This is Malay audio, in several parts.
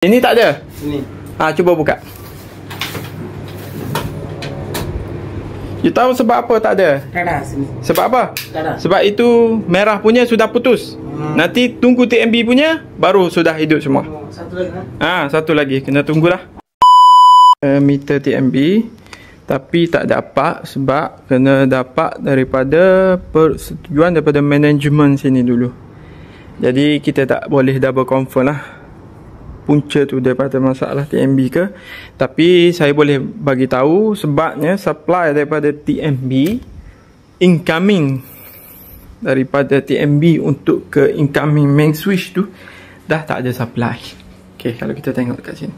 Ini tak ada? Ini. Cuba buka. You tahu sebab apa tak ada? Tak ada sini. Sebab apa? Tak ada. Sebab itu merah punya sudah putus. Nanti tunggu TMB punya baru sudah hidup semua. Satu lagi kan? Satu lagi kena tunggulah. Meter TMB tapi tak dapat sebab kena dapat daripada persetujuan daripada manajemen sini dulu. Jadi kita tak boleh double confirm lah punca tu daripada masalah TMB ke. Tapi saya boleh bagi tahu sebabnya supply daripada TMB incoming daripada TMB untuk ke incoming main switch tu dah tak ada supply. Okey, kalau kita tengok dekat sini.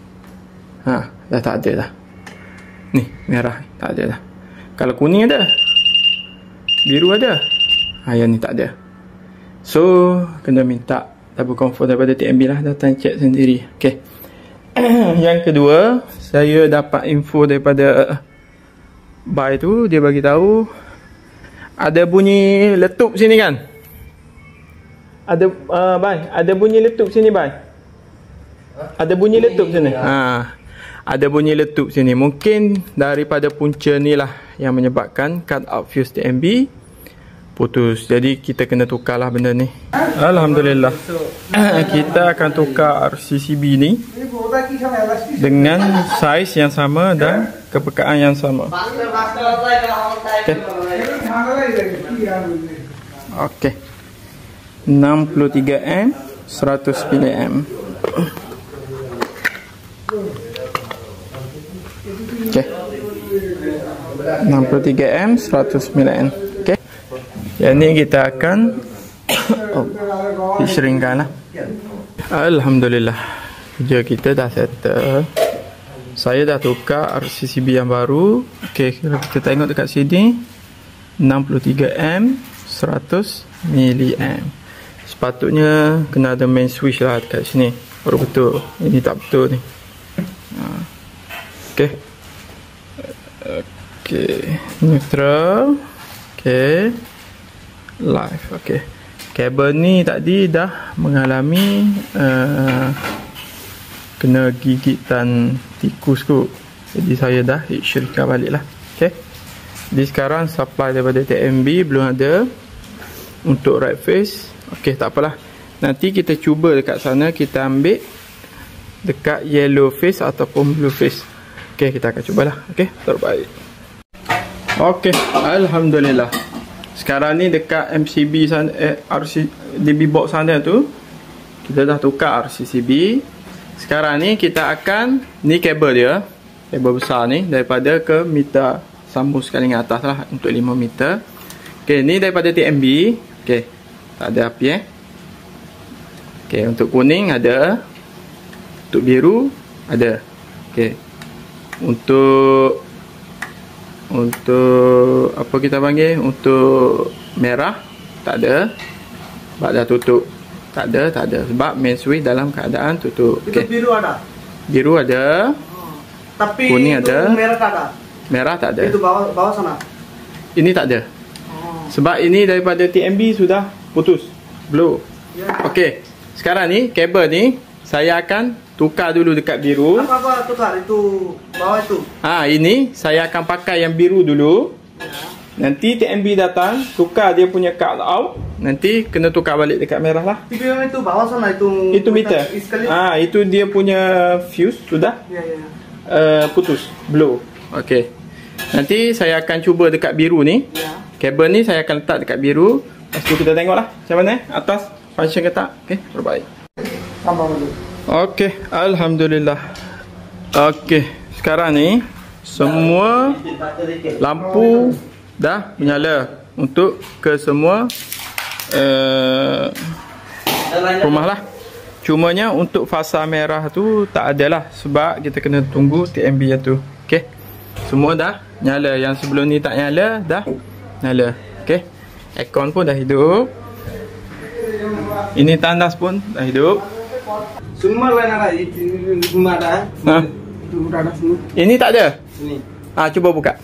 Dah tak ada dah. Ni merah tak ada dah. Kalau kuning ada. Biru ada. Yang ni tak ada. So kena minta double confirm daripada TMB lah, datang check sendiri. Okey. Yang kedua, saya dapat info daripada buy tu, dia bagi tahu ada bunyi letup sini kan? Ada buy, ada bunyi letup sini buy. Ada bunyi letup sini. Ada bunyi letup sini. Mungkin daripada punca ni lah yang menyebabkan cut out fuse TMB putus. Jadi kita kena tukarlah benda ni. Alhamdulillah. Kita akan tukar RCCB ni dengan saiz yang sama dan kepekaan yang sama. Okey. 63 amp 100 mA. Okey. 63 amp 100 mA. Okey. Yang ni kita akan diseringkan lah. Alhamdulillah, kerja kita dah settle. Saya dah tukar RCCB yang baru. Okey, kalau kita tengok dekat sini 63 amp 100 mA. Sepatutnya kena ada main switch lah dekat sini baru betul. Ini tak betul ni. Okey. Okey, neutral. Okey. Live. Okey. Kabel ni tadi dah mengalami kena gigitan tikus kot. Jadi saya dah syirikah balik lah. Okey. Jadi sekarang supply daripada TMB belum ada untuk right face. Okey, tak apalah. Nanti kita cuba dekat sana, kita ambil dekat yellow face ataupun blue face. Okey, kita akan cubalah. Okey, terbaik. Okey, alhamdulillah. Sekarang ni dekat MCB sana, RCDB box sana tu kita dah tukar RCCB. Sekarang ni kita akan, ni kabel dia, kabel besar ni daripada ke meter sambung sekali dengan atas lah untuk 5 meter. Okey, ni daripada TMB. Okey, tak ada api Okey, untuk kuning ada, untuk biru ada. Okey, untuk apa kita panggil, untuk merah tak ada sebab dah tutup. Tak ada sebab main switch dalam keadaan tutup. Itu biru ada. Biru ada. Tapi kuning ada. Merah tak ada. Merah tak ada. Itu bawah sana. Ini tak ada. Sebab ini daripada TMB sudah putus. Blue. Okey. Sekarang ni kabel ni saya akan tukar dulu dekat biru. Apa tukar itu bawah itu? Ini saya akan pakai yang biru dulu. Nanti TMB datang, tukar dia punya cut out. Nanti kena tukar balik dekat merah lah. Tapi yang itu bawah sana itu meter. Itu dia punya fuse sudah putus, blue. Okey. Nanti saya akan cuba dekat biru ni. Kabel ni saya akan letak dekat biru. Lepas tu kita tengoklah macam mana atas function ke tak. Okey, terbaik. Tambah dulu. Okey, alhamdulillah. Okey, sekarang ni semua lampu dah menyala untuk ke semua rumah lah. Cumanya untuk fasa merah tu tak adalah sebab kita kena tunggu TMB yang tu. Okey, semua dah nyala. Yang sebelum ni tak nyala dah nyala. Okey, aircon pun dah hidup. Ini tandas pun dah hidup. Semua lain ada. Semua ada. Itu ada semua. Ini tak ada. Ini. Cuba buka.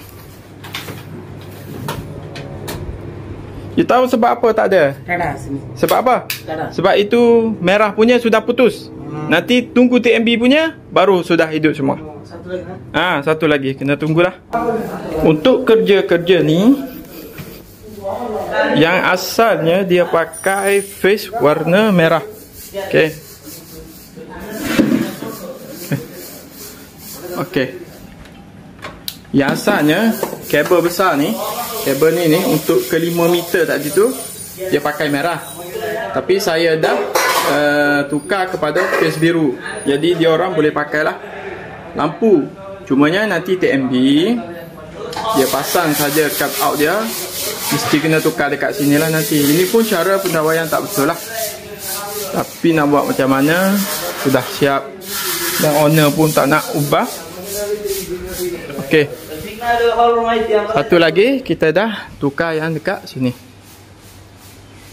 You tahu sebab apa tak ada? Tak ada sini. Sebab apa? Tak ada. Sebab itu merah punya sudah putus. Nanti tunggu TMB punya, baru sudah hidup semua. Satu lagi. Satu lagi, kena tunggulah. Untuk kerja-kerja ni, yang asalnya dia pakai face warna merah. Okey. Okey. Yang asalnya kabel besar ni, kabel ni untuk ke 5 meter tadi tu dia pakai merah. Tapi saya dah tukar kepada face biru. Jadi dia orang boleh pakailah lampu. Cumanya nanti TMB dia pasang saja cut out dia, mesti kena tukar dekat sinilah nanti. Ini pun cara pendawaian tak betul lah. Tapi nak buat macam mana, sudah siap dan owner pun tak nak ubah. Okey. Satu lagi kita dah tukar yang dekat sini.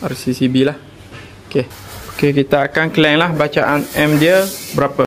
RCCB lah. Okey. Okey, kita akan claim lah bacaan M dia berapa.